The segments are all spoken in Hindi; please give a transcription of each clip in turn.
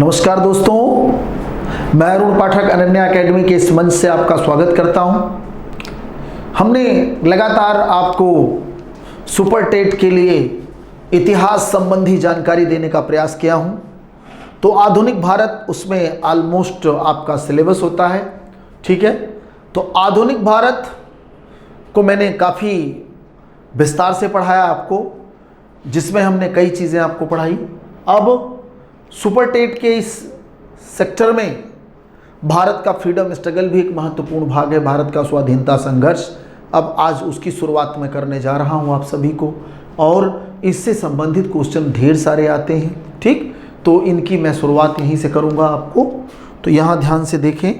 नमस्कार दोस्तों, मैं अरुण पाठक अनन्या एकेडमी के इस मंच से आपका स्वागत करता हूं। हमने लगातार आपको सुपर टेट के लिए इतिहास संबंधी जानकारी देने का प्रयास किया हूं। तो आधुनिक भारत, उसमें ऑलमोस्ट आपका सिलेबस होता है, ठीक है। तो आधुनिक भारत को मैंने काफ़ी विस्तार से पढ़ाया आपको, जिसमें हमने कई चीज़ें आपको पढ़ाई। अब सुपर टेट के इस सेक्टर में भारत का फ्रीडम स्ट्रगल भी एक महत्वपूर्ण भाग है, भारत का स्वाधीनता संघर्ष। अब आज उसकी शुरुआत मैं करने जा रहा हूं आप सभी को, और इससे संबंधित क्वेश्चन ढेर सारे आते हैं, ठीक। तो इनकी मैं शुरुआत यहीं से करूंगा आपको। तो यहाँ ध्यान से देखें,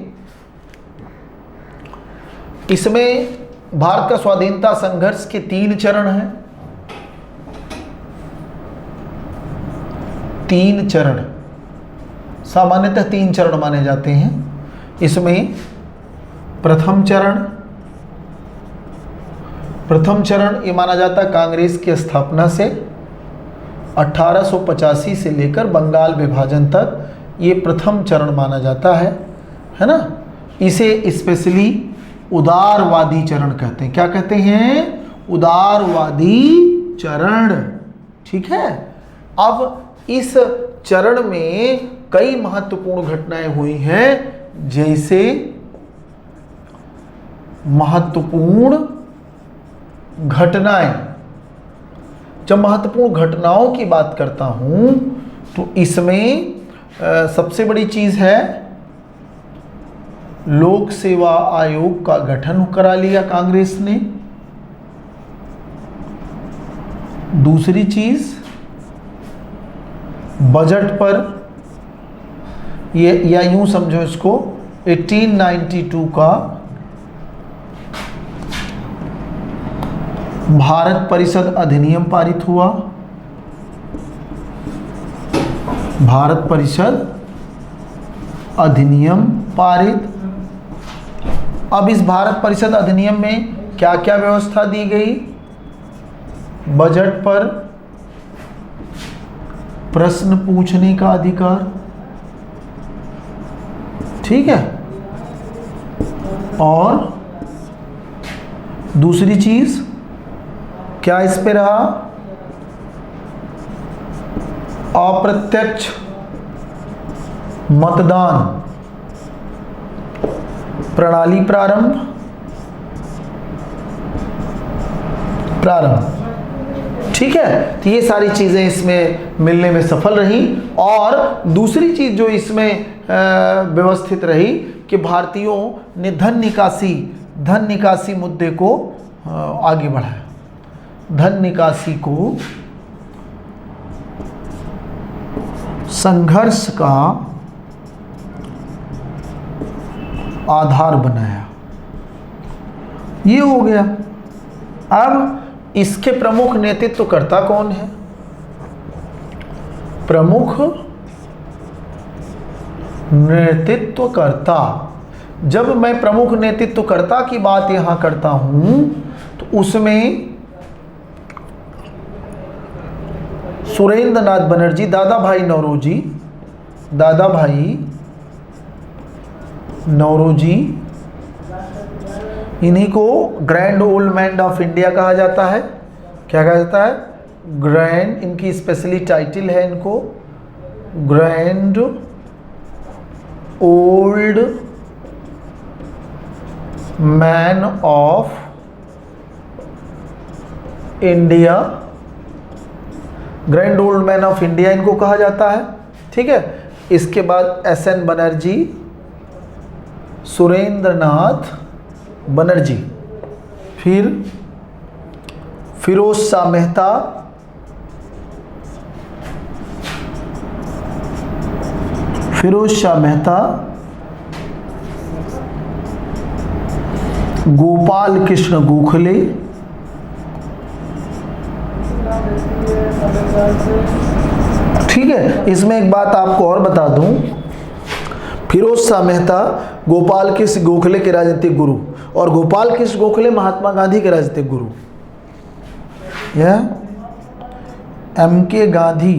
इसमें भारत का स्वाधीनता संघर्ष के 3 चरण हैं। 3 चरण, सामान्यतः 3 चरण माने जाते हैं। इसमें प्रथम चरण ये माना जाता है कांग्रेस की स्थापना से 1885 से लेकर बंगाल विभाजन तक, ये प्रथम चरण माना जाता है ना। इसे स्पेशली उदारवादी चरण कहते हैं। क्या कहते हैं? उदारवादी चरण, ठीक है। अब इस चरण में कई महत्वपूर्ण घटनाएं हुई हैं, जैसे महत्वपूर्ण घटनाएं। जब महत्वपूर्ण घटनाओं की बात करता हूं तो इसमें सबसे बड़ी चीज है लोक सेवा आयोग का गठन करा लिया कांग्रेस ने। दूसरी चीज, बजट पर, ये या यूं समझो इसको, 1892 का भारत परिषद अधिनियम पारित हुआ। भारत परिषद अधिनियम पारित। अब इस भारत परिषद अधिनियम में क्या क्या व्यवस्था दी गई? बजट पर प्रश्न पूछने का अधिकार, ठीक है। और दूसरी चीज क्या इस पे रहा? अप्रत्यक्ष मतदान प्रणाली प्रारंभ, ठीक है। तो ये सारी चीजें इसमें मिलने में सफल रही। और दूसरी चीज जो इसमें व्यवस्थित रही कि भारतीयों ने धन निकासी मुद्दे को आगे बढ़ाया। धन निकासी को संघर्ष का आधार बनाया। ये हो गया। अब इसके प्रमुख नेतृत्वकर्ता कौन है? प्रमुख नेतृत्वकर्ता, जब मैं प्रमुख नेतृत्वकर्ता की बात यहां करता हूं तो उसमें सुरेंद्र नाथ बनर्जी, दादा भाई नौरोजी, इन्हीं को grand old man of India कहा जाता है। क्या कहा जाता है? ग्रैंड, इनकी स्पेशली टाइटल है इनको grand old man of India. Grand old man of India इनको कहा जाता है, ठीक है। इसके बाद SN बनर्जी, सुरेंद्र नाथ बनर्जी, फिर फिरोज शाह मेहता, गोपाल कृष्ण गोखले, ठीक है। इसमें एक बात आपको और बता दूं, फिरोज शाह मेहता गोपाल कृष्ण गोखले के राजनीतिक गुरु, और गोपाल कृष्ण गोखले महात्मा गांधी के राजनीतिक गुरु। यह MK गांधी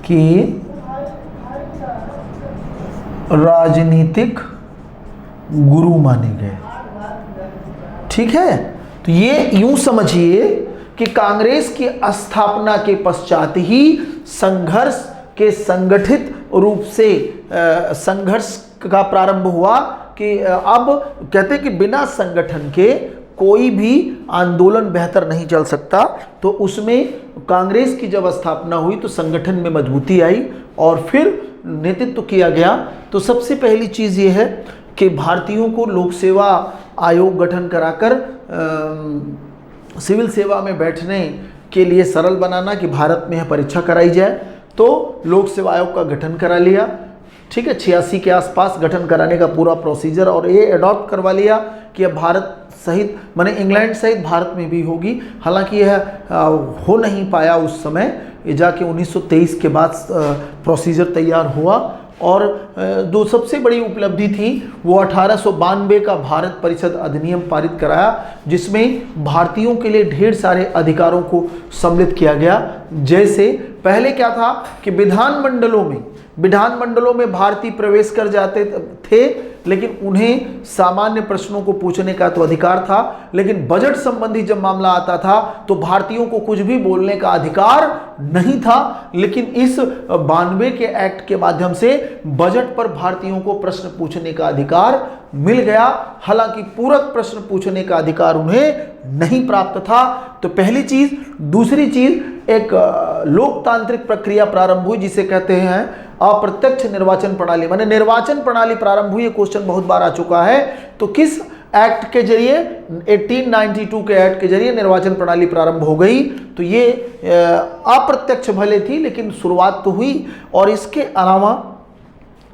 के राजनीतिक गुरु माने गए। ठीक है, तो ये यूं समझिए कि कांग्रेस की स्थापना के पश्चात ही संघर्ष के संगठित रूप से संघर्ष का प्रारंभ हुआ कि अब कहते कि बिना संगठन के कोई भी आंदोलन बेहतर नहीं चल सकता। तो उसमें कांग्रेस की जब स्थापना हुई तो संगठन में मजबूती आई और फिर नेतृत्व किया गया। तो सबसे पहली चीज़ ये है कि भारतीयों को लोक सेवा आयोग गठन कराकर सिविल सेवा में बैठने के लिए सरल बनाना कि भारत में यह परीक्षा कराई जाए। तो लोक सेवा आयोग का गठन करा लिया। ठीक है, 86 के आसपास गठन कराने का पूरा प्रोसीजर और ये अडॉप्ट करवा लिया कि अब भारत सहित माने इंग्लैंड सहित भारत में भी होगी। हालांकि यह हो नहीं पाया उस समय, ये जाके 1923 के बाद प्रोसीजर तैयार हुआ। और जो सबसे बड़ी उपलब्धि थी वो 1892 का भारत परिषद अधिनियम पारित कराया, जिसमें भारतीयों के लिए ढेर सारे अधिकारों को सम्मिलित किया गया। जैसे पहले क्या था कि विधानमंडलों में भारतीय प्रवेश कर जाते थे, लेकिन उन्हें सामान्य प्रश्नों को पूछने का तो अधिकार था, लेकिन बजट संबंधी जब मामला आता था तो भारतीयों को कुछ भी बोलने का अधिकार नहीं था। लेकिन इस 92 के एक्ट के माध्यम से बजट पर भारतीयों को प्रश्न पूछने का अधिकार मिल गया। हालांकि पूरक प्रश्न पूछने का अधिकार उन्हें नहीं प्राप्त था। तो पहली चीज। दूसरी चीज, एक लोकतांत्रिक प्रक्रिया प्रारंभ हुई जिसे कहते हैं अप्रत्यक्ष निर्वाचन प्रणाली। माने निर्वाचन प्रणाली प्रारंभ हुई। क्वेश्चन बहुत बार आ चुका है। तो किस एक्ट के जरिए? 1892 के एक्ट के जरिए निर्वाचन प्रणाली प्रारंभ हो गई। तो ये अप्रत्यक्ष भले थी लेकिन शुरुआत तो हुई। और इसके अलावा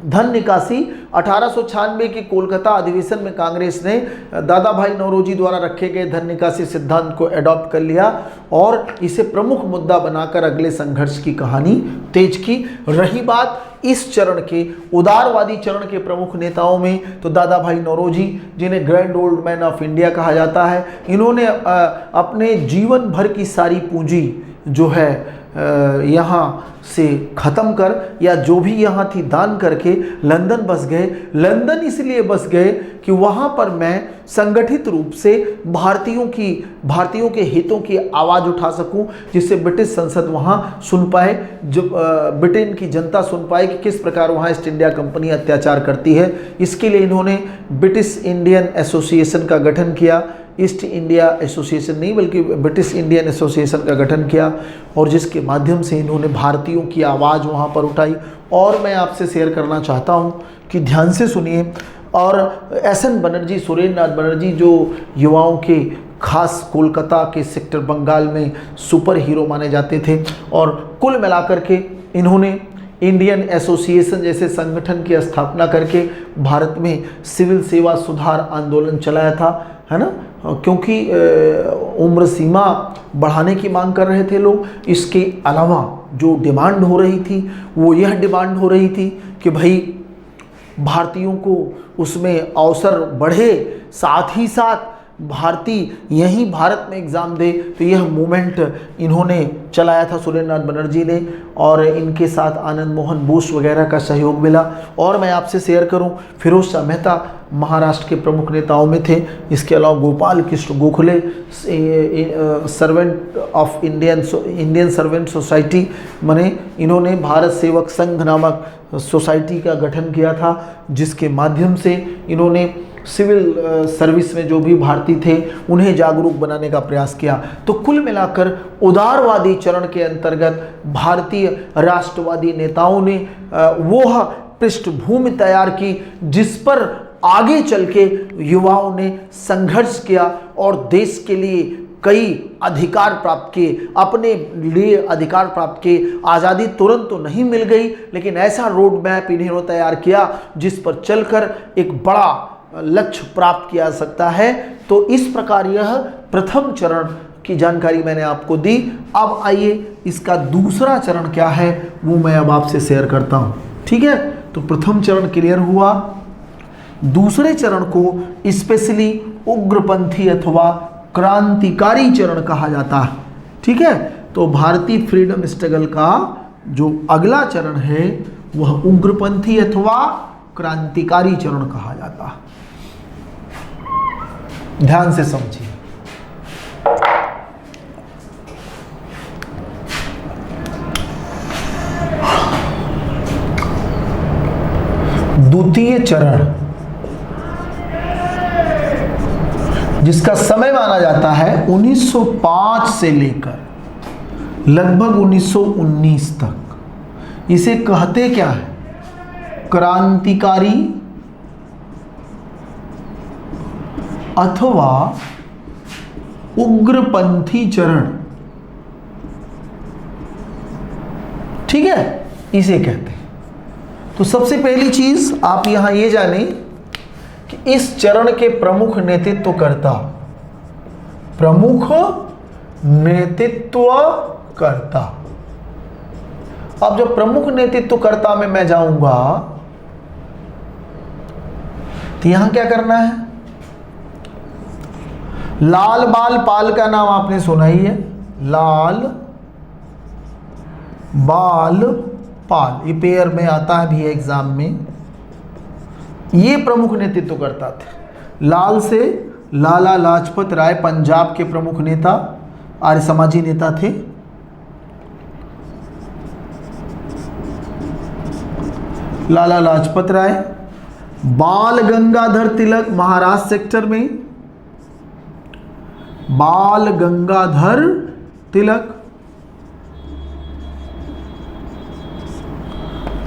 धन निकासी 1896 के कोलकाता अधिवेशन में कांग्रेस ने दादा भाई नौरोजी द्वारा रखे गए धन निकासी सिद्धांत को एडॉप्ट कर लिया और इसे प्रमुख मुद्दा बनाकर अगले संघर्ष की कहानी तेज की। रही बात इस चरण के उदारवादी चरण के प्रमुख नेताओं में, तो दादा भाई नौरोजी, जिन्हें grand old man of India कहा जाता है, इन्होंने अपने जीवन भर की सारी पूंजी जो है यहाँ से ख़त्म कर या जो भी यहाँ थी दान करके लंदन बस गए। लंदन इसलिए बस गए कि वहाँ पर मैं संगठित रूप से भारतीयों के हितों की आवाज़ उठा सकूं, जिससे ब्रिटिश संसद वहाँ सुन पाए, जो ब्रिटेन की जनता सुन पाए कि किस प्रकार वहाँ ईस्ट इंडिया कंपनी अत्याचार करती है। इसके लिए इन्होंने ब्रिटिश इंडियन एसोसिएशन का गठन किया। ईस्ट इंडिया एसोसिएशन नहीं बल्कि ब्रिटिश इंडियन एसोसिएशन का गठन किया और जिसके माध्यम से इन्होंने भारतीयों की आवाज़ वहाँ पर उठाई। और मैं आपसे शेयर करना चाहता हूँ कि ध्यान से सुनिए। और एस.एन. बनर्जी, सुरेंद्र नाथ बनर्जी, जो युवाओं के खास कोलकाता के सेक्टर बंगाल में सुपर हीरो माने जाते थे, और कुल मिलाकर के इन्होंने इंडियन एसोसिएशन जैसे संगठन की स्थापना करके भारत में सिविल सेवा सुधार आंदोलन चलाया था, है ना। क्योंकि उम्र सीमा बढ़ाने की मांग कर रहे थे लोग। इसके अलावा जो डिमांड हो रही थी वो यह डिमांड हो रही थी कि भाई भारतीयों को उसमें अवसर बढ़े, साथ ही साथ भारतीय यहीं भारत में एग्ज़ाम दे। तो यह मूवमेंट इन्होंने चलाया था सुरेंद्र नाथ बनर्जी ने, और इनके साथ आनंद मोहन बोस वगैरह का सहयोग मिला। और मैं आपसे शेयर करूं, फिरोज शाह मेहता महाराष्ट्र के प्रमुख नेताओं में थे। इसके अलावा Gopal Krishna Gokhale, servant of Indian servant society, माने इन्होंने भारत सेवक संघ नामक सोसाइटी का गठन किया था, जिसके माध्यम से इन्होंने सिविल सर्विस में जो भी भारतीय थे उन्हें जागरूक बनाने का प्रयास किया। तो कुल मिलाकर उदारवादी चरण के अंतर्गत भारतीय राष्ट्रवादी नेताओं ने वो पृष्ठभूमि तैयार की जिस पर आगे चल के युवाओं ने संघर्ष किया और देश के लिए कई अधिकार प्राप्त किए, अपने लिए अधिकार प्राप्त किए। आज़ादी तुरंत तो नहीं मिल गई, लेकिन ऐसा रोड मैप इन्होंने तैयार किया जिस पर चलकर एक बड़ा लक्ष्य प्राप्त किया जा सकता है। तो इस प्रकार यह प्रथम चरण की जानकारी मैंने आपको दी। अब आइए इसका दूसरा चरण क्या है वो मैं अब आपसे शेयर करता हूँ। ठीक है, तो प्रथम चरण क्लियर हुआ। दूसरे चरण को स्पेशली उग्रपंथी अथवा क्रांतिकारी चरण कहा जाता है। ठीक है, तो भारतीय फ्रीडम स्ट्रगल का जो अगला चरण है वह उग्रपंथी अथवा क्रांतिकारी चरण कहा जाता है। ध्यान से समझिए। द्वितीय चरण, जिसका समय माना जाता है 1905 से लेकर लगभग 1919 तक, इसे कहते क्या है? क्रांतिकारी अथवा उग्रपंथी चरण, ठीक है, इसे कहते हैं। तो सबसे पहली चीज आप यहां ये जाने कि इस चरण के प्रमुख नेतृत्वकर्ता, अब जब प्रमुख नेतृत्वकर्ता में मैं जाऊंगा तो यहां क्या करना है? लाल बाल पाल का नाम आपने सुना ही है, लाल बाल पाल, ये पेयर में आता है भी एग्जाम में। ये प्रमुख नेतृत्वकर्ता थे। लाल से लाला लाजपत राय, पंजाब के प्रमुख नेता, आर्य समाजी नेता थे। लाला लाजपत राय। बाल गंगाधर तिलक, महाराष्ट्र सेक्टर में बाल गंगाधर तिलक,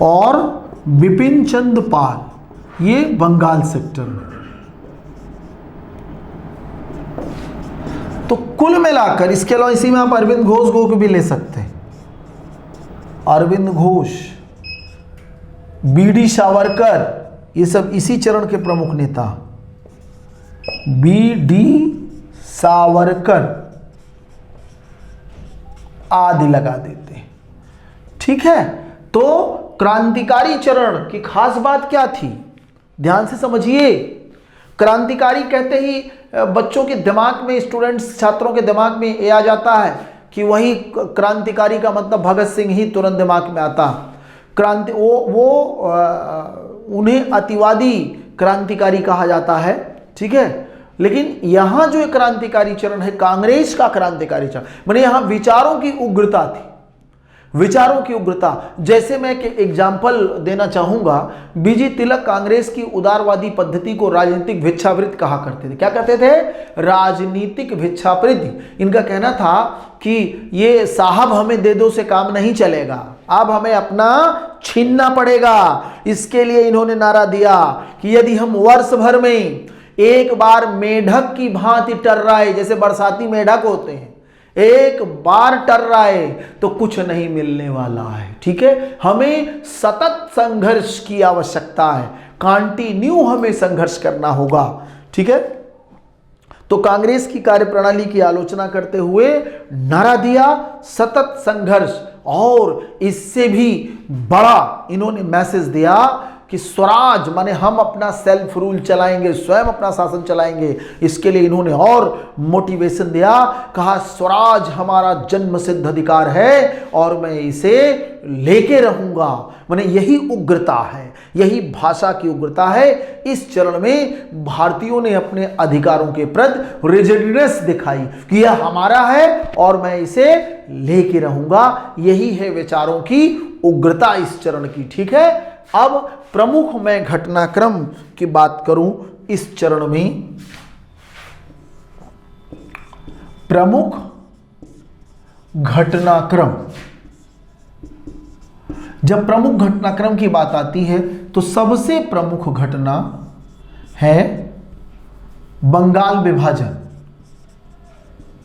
और बिपिन चंद्र पाल, ये बंगाल सेक्टर में। तो कुल मिलाकर, इसके अलावा इसी में आप अरविंद घोष को भी ले सकते हैं। अरविंद घोष, बीडी सावरकर, ये सब इसी चरण के प्रमुख नेता। बीडी सावरकर आदि लगा देते हैं, ठीक है। तो क्रांतिकारी चरण की खास बात क्या थी? ध्यान से समझिए। क्रांतिकारी कहते ही बच्चों के दिमाग में, स्टूडेंट्स, छात्रों के दिमाग में ये आ जाता है कि वही क्रांतिकारी का मतलब भगत सिंह ही तुरंत दिमाग में आता। क्रांति उन्हें अतिवादी क्रांतिकारी कहा जाता है, ठीक है। लेकिन यहां जो क्रांतिकारी चरण है, कांग्रेस का क्रांतिकारी चरण, माने यहां विचारों की उग्रता थी, विचारों की उग्रता। जैसे मैं एक एग्जाम्पल देना चाहूंगा, बीजी तिलक कांग्रेस की उदारवादी पद्धति को राजनीतिक भिक्षावृत्ति कहा करते थे। क्या कहते थे? राजनीतिक भिक्षावृत्ति। इनका कहना था कि ये साहब हमें दे दो से काम नहीं चलेगा, अब हमें अपना छीनना पड़ेगा। इसके लिए इन्होंने नारा दिया कि यदि हम वर्ष भर में एक बार मेढक की भांति टर्राए, जैसे बरसाती मेढक होते हैं, एक बार टर्राए तो कुछ नहीं मिलने वाला है, ठीक है। हमें सतत संघर्ष की आवश्यकता है, कंटिन्यू हमें संघर्ष करना होगा, ठीक है। तो कांग्रेस की कार्यप्रणाली की आलोचना करते हुए नारा दिया सतत संघर्ष, और इससे भी बड़ा इन्होंने मैसेज दिया कि स्वराज, माने हम अपना सेल्फ रूल चलाएंगे, स्वयं अपना शासन चलाएंगे। इसके लिए इन्होंने और मोटिवेशन दिया, कहा स्वराज हमारा जन्म सिद्ध अधिकार है और मैं इसे लेके रहूंगा। माने यही उग्रता है, यही भाषा की उग्रता है। इस चरण में भारतीयों ने अपने अधिकारों के प्रति रिजिडनेस दिखाई कि यह हमारा है और मैं इसे लेके रहूंगा। यही है विचारों की उग्रता इस चरण की, ठीक है। अब प्रमुख मैं घटनाक्रम की बात करूं इस चरण में, प्रमुख घटनाक्रम, जब प्रमुख घटनाक्रम की बात आती है तो सबसे प्रमुख घटना है बंगाल विभाजन।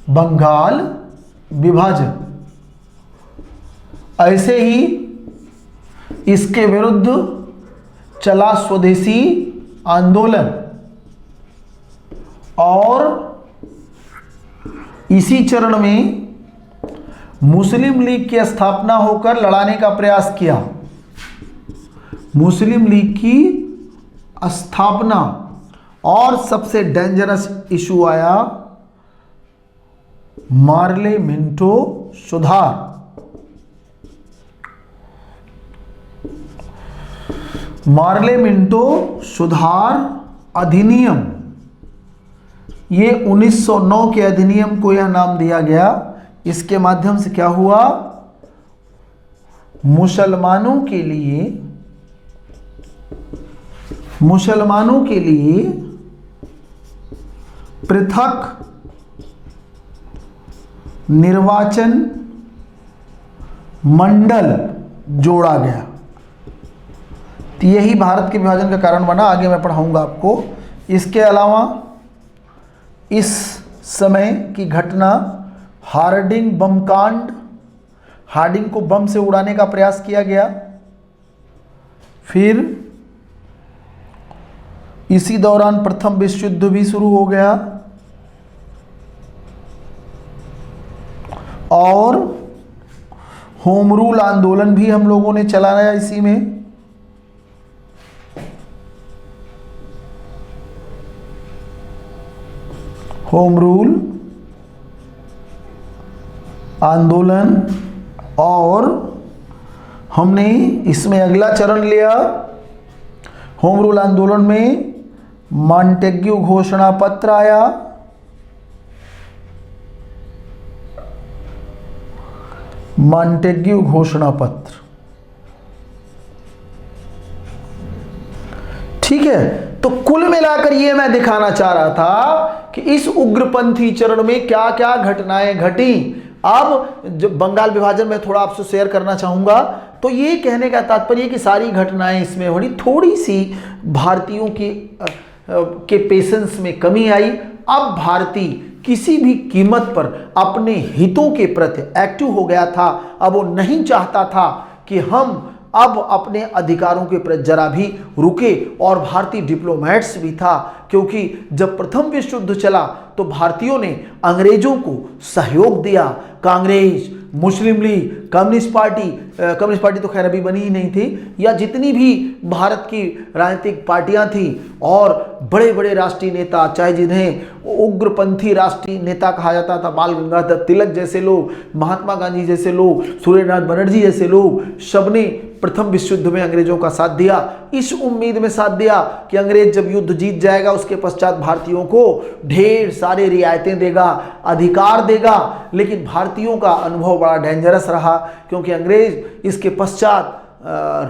बंगाल विभाजन, ऐसे ही इसके विरुद्ध चला स्वदेशी आंदोलन, और इसी चरण में मुस्लिम लीग की स्थापना होकर लड़ाने का प्रयास किया। मुस्लिम लीग की स्थापना, और सबसे डेंजरस इशू आया मार्ले मिंटो सुधार। मार्ले मिंटो सुधार अधिनियम, ये 1909 के अधिनियम को यह नाम दिया गया। इसके माध्यम से क्या हुआ, मुसलमानों के लिए पृथक निर्वाचन मंडल जोड़ा गया। तो यही भारत के विभाजन का कारण बना, आगे मैं पढ़ाऊंगा आपको। इसके अलावा इस समय की घटना हार्डिंग बम कांड, हार्डिंग को बम से उड़ाने का प्रयास किया गया। फिर इसी दौरान प्रथम विश्व युद्ध भी शुरू हो गया और होम रूल आंदोलन भी हम लोगों ने चलाया इसी में। होम रूल आंदोलन, और हमने इसमें अगला चरण लिया। होम रूल आंदोलन में मॉन्टेग्यू घोषणा पत्र आया। मॉन्टेग्यू घोषणा पत्र, ठीक है। तो कुल मिलाकर ये मैं दिखाना चाह रहा था कि इस उग्रपंथी चरण में क्या क्या घटनाएं घटी। अब जब बंगाल विभाजन में थोड़ा आपसे शेयर करना चाहूंगा, तो ये कहने का तात्पर्य कि सारी घटनाएं इसमें हुई, थोड़ी सी भारतीयों के पेशेंस में कमी आई। अब भारतीय किसी भी कीमत पर अपने हितों के प्रति एक्टिव हो गया था। अब वो नहीं चाहता था कि हम अब अपने अधिकारों के प्रति जरा भी रुके, और भारतीय डिप्लोमेट्स भी था, क्योंकि जब प्रथम विश्व युद्ध चला तो भारतीयों ने अंग्रेजों को सहयोग दिया। कांग्रेस, मुस्लिम लीग, कम्युनिस्ट पार्टी तो खैर अभी बनी ही नहीं थी, या जितनी भी भारत की राजनीतिक पार्टियां थी, और बड़े बड़े राष्ट्रीय नेता, चाहे जिन्हें उग्रपंथी राष्ट्रीय नेता कहा जाता था, बाल गंगाधर तिलक जैसे लोग, महात्मा गांधी जैसे लोग, सूर्यनाथ बनर्जी जैसे लोग, सबने प्रथम विश्व युद्ध में अंग्रेजों का साथ दिया। इस उम्मीद में साथ दिया कि अंग्रेज जब युद्ध जीत जाएगा उसके पश्चात भारतीयों को ढेर सारे रियायतें देगा, अधिकार देगा। लेकिन भारतीयों का अनुभव बड़ा डेंजरस रहा, क्योंकि अंग्रेज इसके पश्चात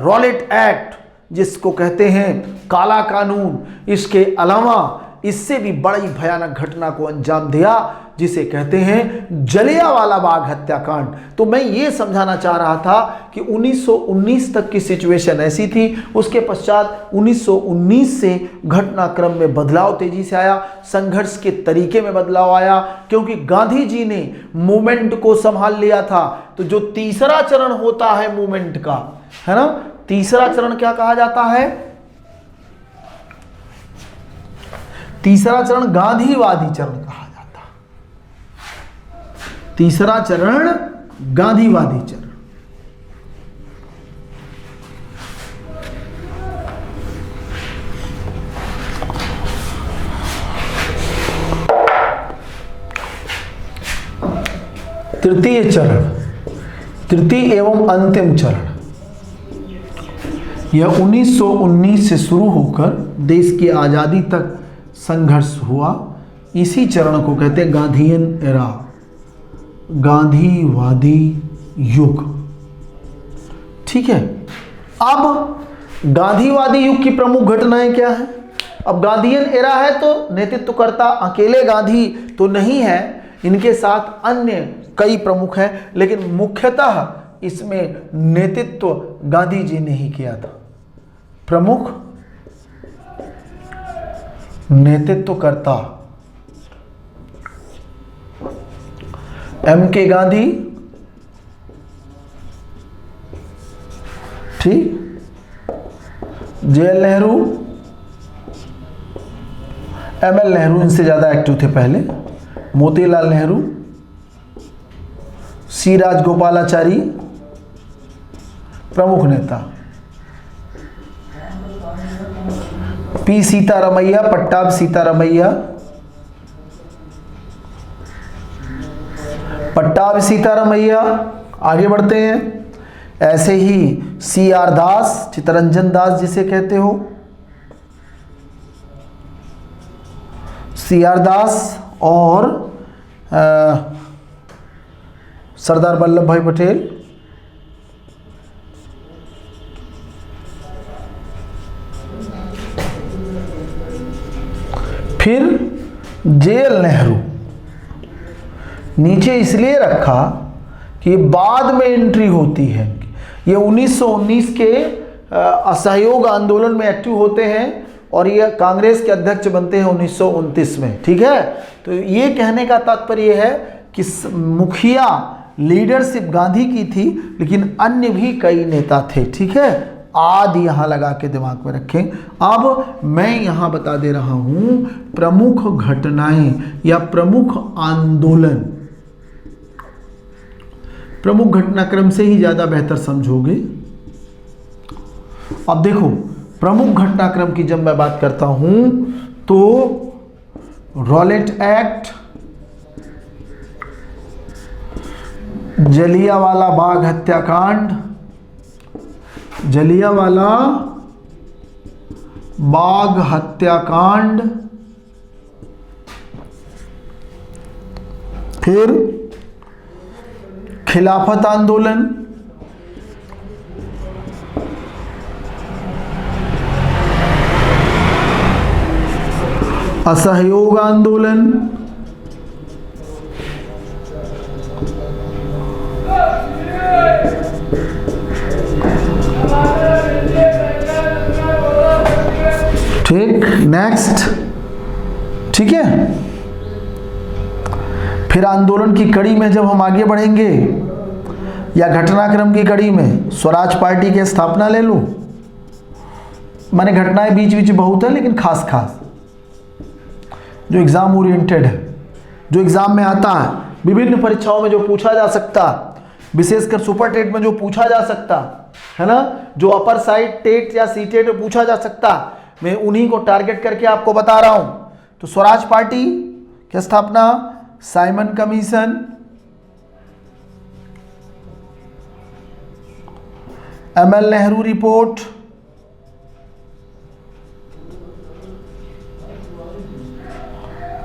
रॉलेट एक्ट, जिसको कहते हैं काला कानून, इसके अलावा इससे भी बड़ी भयानक घटना को अंजाम दिया, जिसे कहते हैं जलियांवाला बाग हत्याकांड। तो मैं ये समझाना चाह रहा था कि 1919 तक की सिचुएशन ऐसी थी। उसके पश्चात 1919 से घटनाक्रम में बदलाव तेजी से आया, संघर्ष के तरीके में बदलाव आया, क्योंकि गांधी जी ने मूवमेंट को संभाल लिया था। तो जो तीसरा चरण होता है मूवमेंट का, है ना, तीसरा चरण क्या कहा जाता है? तीसरा चरण गांधीवादी चरण कहा जाता। तीसरा चरण गांधीवादी चरण। तृतीय चरण, तृतीय एवं अंतिम चरण, यह 1919 से शुरू होकर देश की आजादी तक संघर्ष हुआ। इसी चरण को कहते हैं गांधीयन एरा, गांधीवादी युग। ठीक है। अब गांधीवादी युग की प्रमुख घटनाएं क्या हैं? अब गांधीयन एरा है तो नेतृत्वकर्ता अकेले गांधी तो नहीं है, इनके साथ अन्य कई प्रमुख हैं, लेकिन मुख्यतः इसमें नेतृत्व गांधी जी ने ही किया था। प्रमुख नेतृत्वकर्ता M.K. गांधी, ठीक, J.L. नेहरू, M.L. नेहरू इनसे ज्यादा एक्टिव थे पहले, मोतीलाल नेहरू, C. राजगोपालाचारी प्रमुख नेता, P. सीतारामैया, पट्टाभ सीतारामैया, पट्टाभ सीतारामैया, आगे बढ़ते हैं। ऐसे ही CR दास, चित्तरंजन दास जिसे कहते हो, CR दास और सरदार वल्लभ भाई पटेल। फिर JL नेहरू। नीचे इसलिए रखा कि बाद में एंट्री होती है। ये 1919 के असहयोग आंदोलन में एक्टिव होते हैं और ये कांग्रेस के अध्यक्ष बनते हैं 1929 में। ठीक है, तो ये कहने का तात्पर्य है कि मुखिया लीडरशिप गांधी की थी, लेकिन अन्य भी कई नेता थे। ठीक है, आदि यहां लगा के दिमाग में रखें। अब मैं यहां बता दे रहा हूं प्रमुख घटनाएं या प्रमुख आंदोलन। प्रमुख घटनाक्रम से ही ज्यादा बेहतर समझोगे। अब देखो, प्रमुख घटनाक्रम की जब मैं बात करता हूं तो रॉलेट एक्ट, जलियांवाला बाग हत्याकांड, जलियांवाला बाग हत्याकांड, फिर खिलाफत आंदोलन, असहयोग आंदोलन, ठीक, नेक्स्ट। ठीक है, फिर आंदोलन की कड़ी में जब हम आगे बढ़ेंगे या घटनाक्रम की कड़ी में स्वराज पार्टी की स्थापना ले लो। माने घटनाएं बीच बीच बहुत है, लेकिन खास खास जो एग्जाम ओरिएंटेड है, जो एग्जाम में आता है, विभिन्न परीक्षाओं में जो पूछा जा सकता, विशेषकर सुपर टेट में जो पूछा जा सकता है ना, जो अपर साइड टेट या सी टेट में पूछा जा सकता, मैं उन्हीं को टारगेट करके आपको बता रहा हूं। तो स्वराज पार्टी की स्थापना, Simon commission, ML Nehru report,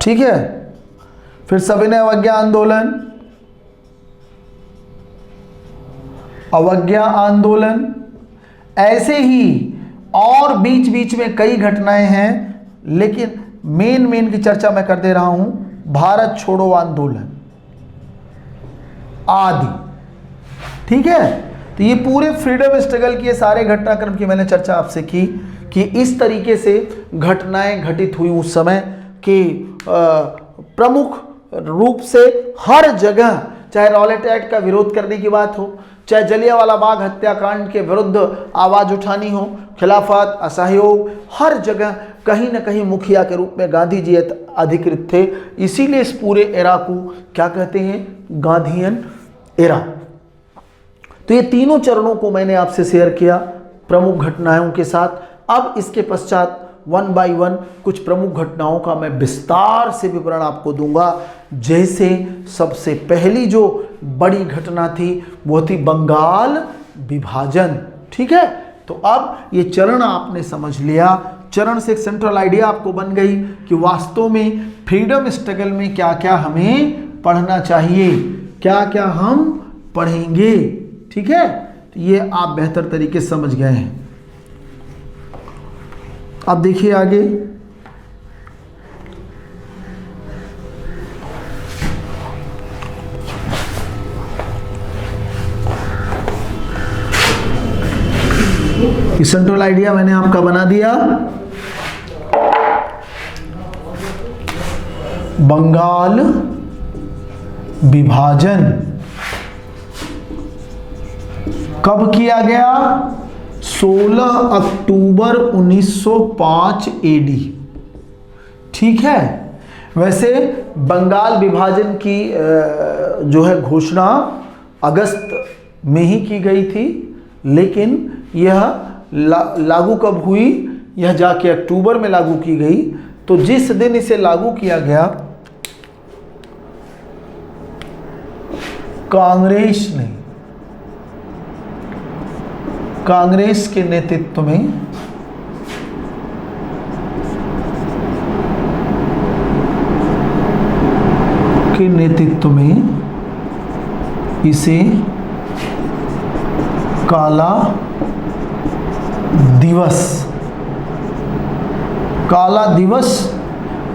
ठीक है, फिर सविनय अवज्ञा आंदोलन, अवज्ञा आंदोलन, ऐसे ही और बीच बीच में कई घटनाएं हैं, लेकिन मेन की चर्चा मैं कर दे रहा हूं, भारत छोड़ो आंदोलन आदि। ठीक है, तो ये पूरे फ्रीडम स्ट्रगल के सारे घटनाक्रम की मैंने चर्चा आपसे की कि इस तरीके से घटनाएं घटित हुई उस समय कि प्रमुख रूप से हर जगह, चाहे रॉलेट एक्ट का विरोध करने की बात हो, चाहे जलियांवाला बाग हत्याकांड के विरुद्ध आवाज उठानी हो, खिलाफत, असहयोग, हर जगह कहीं ना कहीं मुखिया के रूप में गांधी जी अधिकृत थे। इसीलिए इस पूरे एरा को क्या कहते हैं, गांधीयन एरा। तो ये तीनों चरणों को मैंने आपसे शेयर किया प्रमुख घटनाओं के साथ। अब इसके पश्चात 1 बाय 1 कुछ प्रमुख घटनाओं का मैं विस्तार से विवरण आपको दूंगा। जैसे सबसे पहली जो बड़ी घटना थी वो थी बंगाल विभाजन। ठीक है, तो अब ये चरण आपने समझ लिया। चरण से एक सेंट्रल आइडिया आपको बन गई कि वास्तव में फ्रीडम स्ट्रगल में क्या क्या हमें पढ़ना चाहिए, क्या क्या हम पढ़ेंगे। ठीक है, तो ये आप बेहतर तरीके से समझ गए हैं। अब देखिए आगे, सेंट्रल आइडिया मैंने आपका बना दिया। बंगाल विभाजन कब किया गया? 16 अक्टूबर 1905 एडी। ठीक है, वैसे बंगाल विभाजन की जो है घोषणा अगस्त में ही की गई थी, लेकिन यह लागू कब हुई? यह जाके अक्टूबर में लागू की गई। तो जिस दिन इसे लागू किया गया, कांग्रेस के नेतृत्व में इसे काला दिवस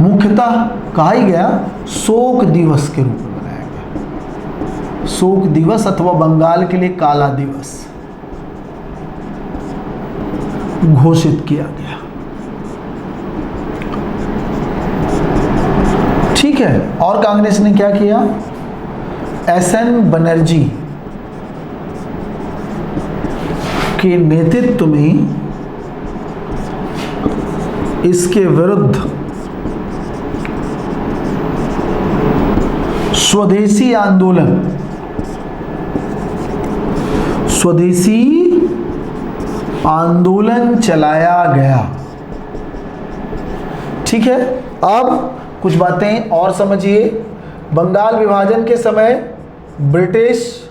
मुख्यतः कहा ही गया शोक दिवस के रूप में मनाया गया। शोक दिवस अथवा बंगाल के लिए काला दिवस घोषित किया गया। ठीक है, और कांग्रेस ने क्या किया? एसएन बनर्जी के नेतृत्व में इसके विरुद्ध स्वदेशी आंदोलन चलाया गया। ठीक है, अब कुछ बातें और समझिए। बंगाल विभाजन के समय ब्रिटिश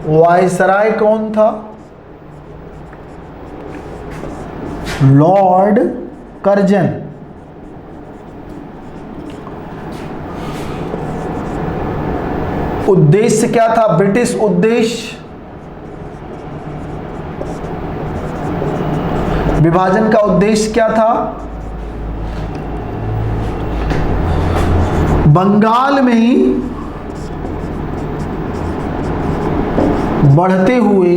वायसराय कौन था? Lord Curzon. उद्देश्य क्या था? ब्रिटिश उद्देश्य विभाजन का उद्देश्य क्या था? बंगाल में बढ़ते हुए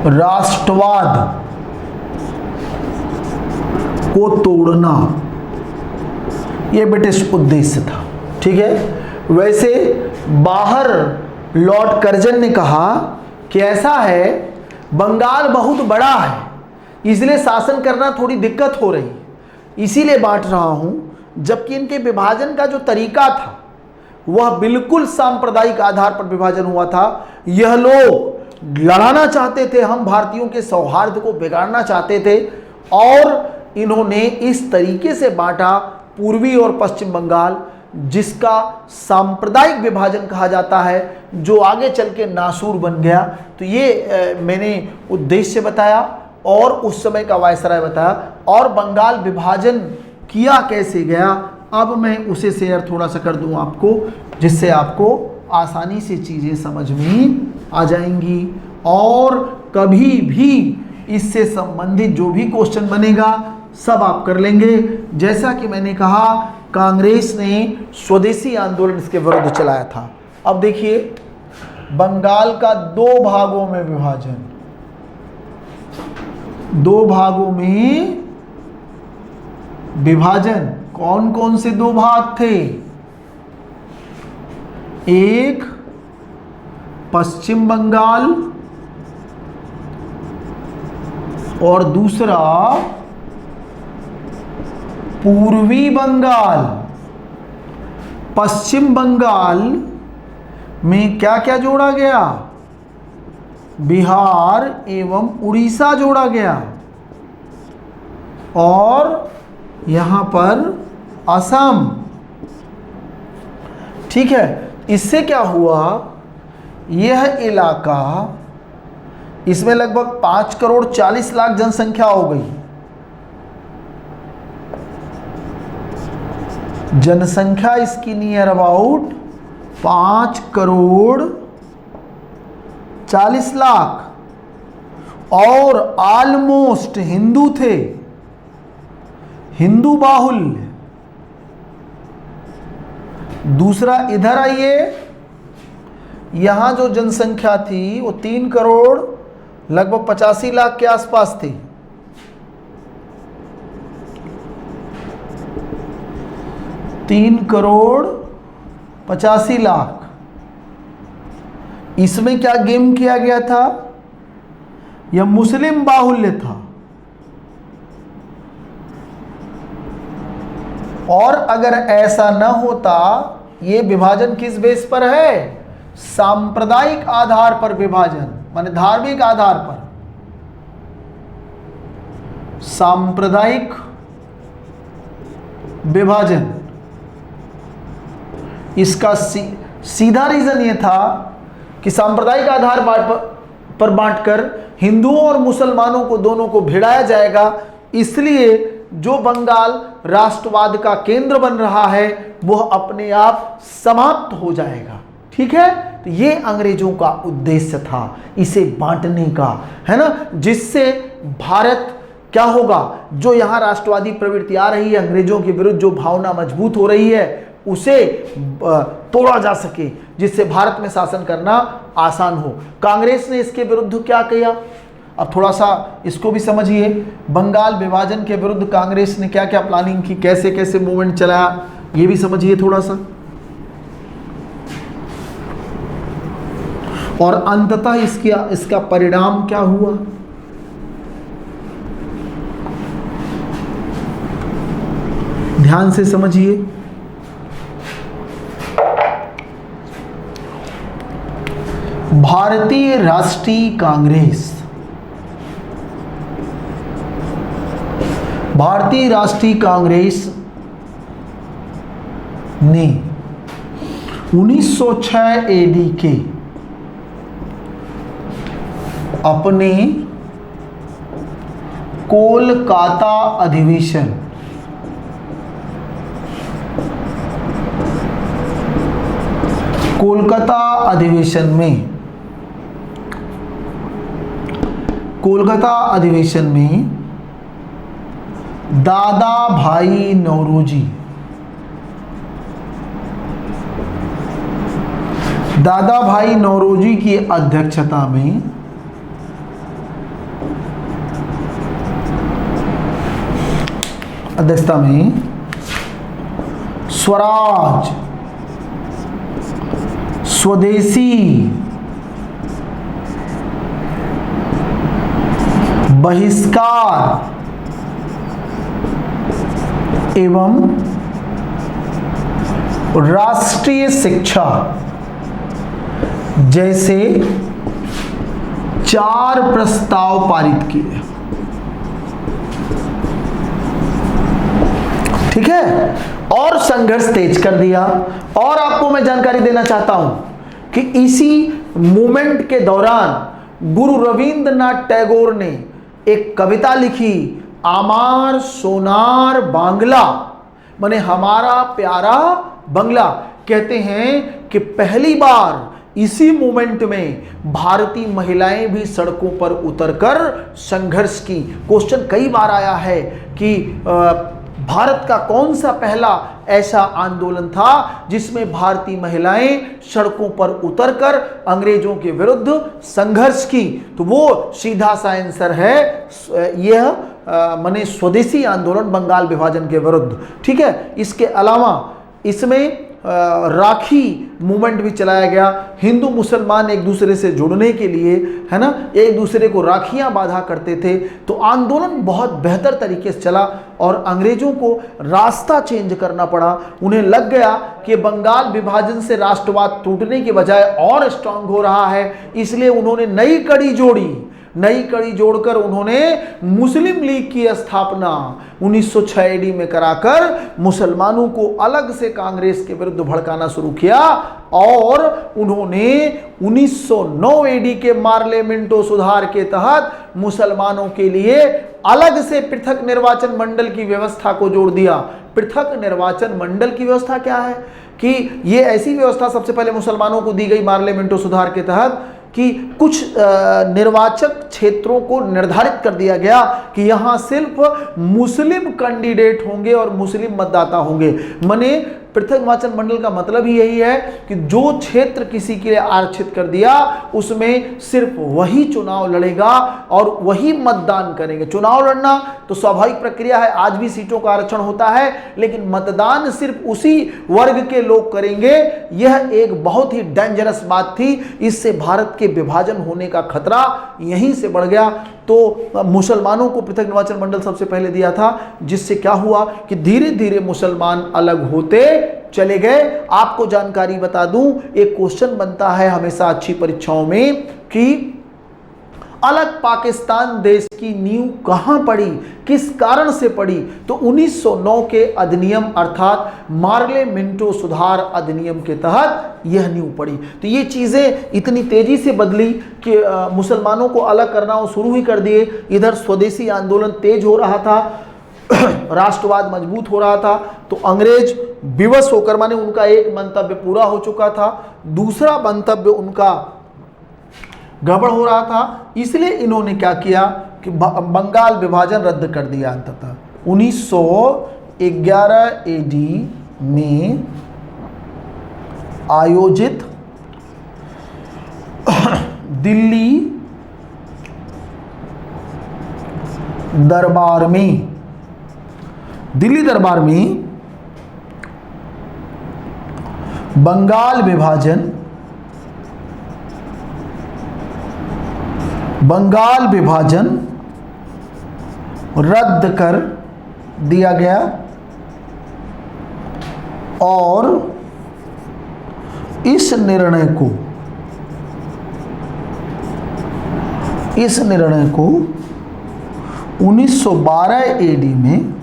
राष्ट्रवाद को तोड़ना, यह ब्रिटिश उद्देश्य था। ठीक है, वैसे बाहर लॉर्ड कर्जन ने कहा कि ऐसा है, बंगाल बहुत बड़ा है, इसलिए शासन करना थोड़ी दिक्कत हो रही है, इसीलिए बांट रहा हूं। जबकि इनके विभाजन का जो तरीका था वह बिल्कुल सांप्रदायिक आधार पर विभाजन हुआ था। यह लोग लड़ाना चाहते थे, हम भारतीयों के सौहार्द को बिगाड़ना चाहते थे, और इन्होंने इस तरीके से बांटा पूर्वी और पश्चिम बंगाल, जिसका सांप्रदायिक विभाजन कहा जाता है, जो आगे चल के नासूर बन गया। तो ये मैंने उद्देश्य बताया और उस समय का वायसराय बताया, और बंगाल विभाजन किया कैसे गया, अब मैं उसे शेयर थोड़ा सा कर दूं आपको, जिससे आपको आसानी से चीज़ें समझ में आ जाएंगी। और कभी भी इससे संबंधित जो भी क्वेश्चन बनेगा सब आप कर लेंगे। जैसा कि मैंने कहा, कांग्रेस ने स्वदेशी आंदोलन इसके विरुद्ध चलाया था। अब देखिए, बंगाल का दो भागों में विभाजन, दो भागों में विभाजन। कौन कौन से दो भाग थे? एक पश्चिम बंगाल और दूसरा पूर्वी बंगाल। पश्चिम बंगाल में क्या क्या जोड़ा गया? बिहार एवं उड़ीसा जोड़ा गया, और यहां पर असम। ठीक है, इससे क्या हुआ? यह इलाका, इसमें लगभग 5 करोड़ 40 लाख जनसंख्या हो गई। जनसंख्या इसकी नियर अबाउट 5 करोड़ 40 लाख, और ऑलमोस्ट हिंदू थे, हिंदू बाहुल्य। दूसरा, इधर आइए, यहां जो जनसंख्या थी वो 3 करोड़ लगभग 85 लाख के आसपास थी। तीन करोड़ 85 लाख। इसमें क्या गेम किया गया था? यह मुस्लिम बाहुल्य था। और अगर ऐसा न होता, ये विभाजन किस बेस पर है? सांप्रदायिक आधार पर विभाजन, माने धार्मिक आधार पर। सांप्रदायिक विभाजन, इसका सीधा रीजन ये था कि सांप्रदायिक आधार पर बांटकर हिंदुओं और मुसलमानों को दोनों को भिड़ाया जाएगा, इसलिए जो बंगाल राष्ट्रवाद का केंद्र बन रहा है वह अपने आप समाप्त हो जाएगा। ठीक है, तो ये अंग्रेजों का उद्देश्य था, इसे बांटने का, है ना, जिससे भारत क्या होगा, जो यहाँ राष्ट्रवादी प्रवृत्ति आ रही है, अंग्रेजों के विरुद्ध जो भावना मजबूत हो रही है उसे तोड़ा जा सके, जिससे भारत में शासन करना आसान हो। कांग्रेस ने इसके विरुद्ध क्या किया, अब थोड़ा सा इसको भी समझिए। बंगाल विभाजन के विरुद्ध कांग्रेस ने क्या क्या प्लानिंग की, कैसे कैसे मूवमेंट चलाया, ये भी समझिए थोड़ा सा। और अंततः इसका परिणाम क्या हुआ। ध्यान से समझिए। भारतीय राष्ट्रीय कांग्रेस, भारतीय राष्ट्रीय कांग्रेस ने 1906 एडी के अपने कोलकाता अधिवेशन में दादा भाई नौरोजी की अध्यक्षता में स्वराज, स्वदेशी, बहिष्कार एवं राष्ट्रीय शिक्षा जैसे 4 प्रस्ताव पारित किए। ठीक है, और संघर्ष तेज कर दिया। और आपको मैं जानकारी देना चाहता हूं कि इसी मूवमेंट के दौरान गुरु रविंद्रनाथ टैगोर ने एक कविता लिखी, आमार सोनार बांग्ला, माने हमारा प्यारा बंगला। कहते हैं कि पहली बार इसी मूवमेंट में भारतीय महिलाएं भी सड़कों पर उतरकर संघर्ष की। क्वेश्चन कई बार आया है कि भारत का कौन सा पहला ऐसा आंदोलन था जिसमें भारतीय महिलाएं सड़कों पर उतरकर अंग्रेजों के विरुद्ध संघर्ष की, तो वो सीधा सा आंसर है यह माने स्वदेशी आंदोलन बंगाल विभाजन के विरुद्ध। ठीक है, इसके अलावा इसमें राखी मूवमेंट भी चलाया गया। हिंदू मुसलमान एक दूसरे से जुड़ने के लिए, है ना, एक दूसरे को राखियां बांधा करते थे। तो आंदोलन बहुत बेहतर तरीके से चला और अंग्रेजों को रास्ता चेंज करना पड़ा। उन्हें लग गया कि बंगाल विभाजन से राष्ट्रवाद टूटने के बजाय और स्ट्रांग हो रहा है, इसलिए उन्होंने नई कड़ी जोड़कर उन्होंने मुस्लिम लीग की स्थापना 1906 ईडी में कराकर मुसलमानों को अलग से कांग्रेस के विरुद्ध भड़काना शुरू किया। और उन्होंने 1909 ईडी के मार्लेमेंटो सुधार के तहत मुसलमानों के लिए अलग से पृथक निर्वाचन मंडल की व्यवस्था को जोड़ दिया। पृथक निर्वाचन मंडल की व्यवस्था क्या है कि ये ऐसी व्यवस्था सबसे पहले मुसलमानों को दी गई मार्लेमेंटो सुधार के तहत कि कुछ निर्वाचक क्षेत्रों को निर्धारित कर दिया गया कि यहां सिर्फ मुस्लिम कैंडिडेट होंगे और मुस्लिम मतदाता होंगे। माने पृथक निर्वाचन मंडल का मतलब ही यही है कि जो क्षेत्र किसी के लिए आरक्षित कर दिया उसमें सिर्फ वही चुनाव लड़ेगा और वही मतदान करेंगे। चुनाव लड़ना तो स्वाभाविक प्रक्रिया है, आज भी सीटों का आरक्षण होता है, लेकिन मतदान सिर्फ उसी वर्ग के लोग करेंगे। यह एक बहुत ही डेंजरस बात थी। इससे भारत के विभाजन होने का खतरा यहीं से बढ़ गया। तो मुसलमानों को पृथक निर्वाचन मंडल सबसे पहले दिया था, जिससे क्या हुआ कि धीरे धीरे मुसलमान अलग होते चले गए। आपको जानकारी बता दूं, एक क्वेश्चन बनता है हमेशा अच्छी परीक्षाओं में कि अलग पाकिस्तान देश की नींव कहां पड़ी, किस कारण से पड़ी? तो 1909 के अधिनियम अर्थात मार्ले मिंटो सुधार अधिनियम के तहत यह नींव पड़ी। तो ये चीजें इतनी तेजी से बदली कि मुसलमानों को अलग करना वो शुरू ही कर दिए। इधर स्वदेशी आंदोलन तेज हो रहा था, राष्ट्रवाद मजबूत हो रहा था, तो अंग्रेज विवश होकर, माने उनका एक मंतव्य पूरा हो चुका था, दूसरा मंतव्य उनका गड़बड़ हो रहा था। इसलिए इन्होंने क्या किया कि बंगाल विभाजन रद्द कर दिया। अंततः 1911 एडी में आयोजित दिल्ली दरबार में बंगाल विभाजन रद्द कर दिया गया और इस निर्णय को 1912 एडी में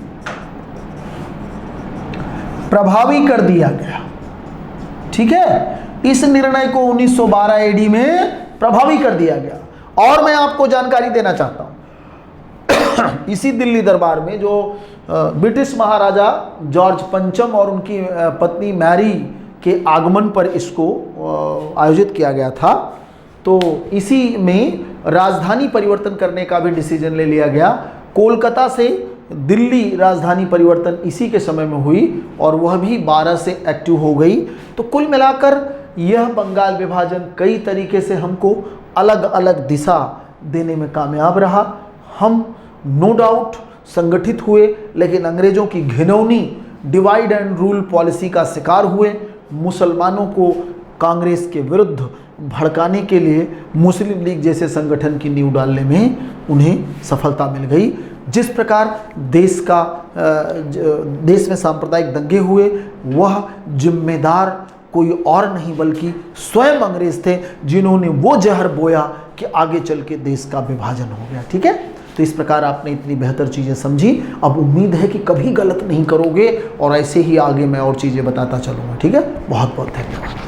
प्रभावी कर दिया गया। ठीक है, इस निर्णय को 1912 एडी में प्रभावी कर दिया गया। और मैं आपको जानकारी देना चाहता हूं, इसी दिल्ली दरबार में जो ब्रिटिश महाराजा जॉर्ज पंचम और उनकी पत्नी मैरी के आगमन पर इसको आयोजित किया गया था, तो इसी में राजधानी परिवर्तन करने का भी डिसीजन ले लिया गया। कोलकाता से दिल्ली राजधानी परिवर्तन इसी के समय में हुई और वह भी 12 से एक्टिव हो गई। तो कुल मिलाकर यह बंगाल विभाजन कई तरीके से हमको अलग अलग दिशा देने में कामयाब रहा। हम नो डाउट संगठित हुए, लेकिन अंग्रेजों की घिनौनी डिवाइड एंड रूल पॉलिसी का शिकार हुए। मुसलमानों को कांग्रेस के विरुद्ध भड़काने के लिए मुस्लिम लीग जैसे संगठन की नींव डालने में उन्हें सफलता मिल गई। जिस प्रकार देश में सांप्रदायिक दंगे हुए, वह जिम्मेदार कोई और नहीं बल्कि स्वयं अंग्रेज थे, जिन्होंने वो जहर बोया कि आगे चल के देश का विभाजन हो गया। ठीक है, तो इस प्रकार आपने इतनी बेहतर चीज़ें समझी। अब उम्मीद है कि कभी गलत नहीं करोगे और ऐसे ही आगे मैं और चीज़ें बताता चलूँगा। ठीक है, बहुत बहुत धन्यवाद।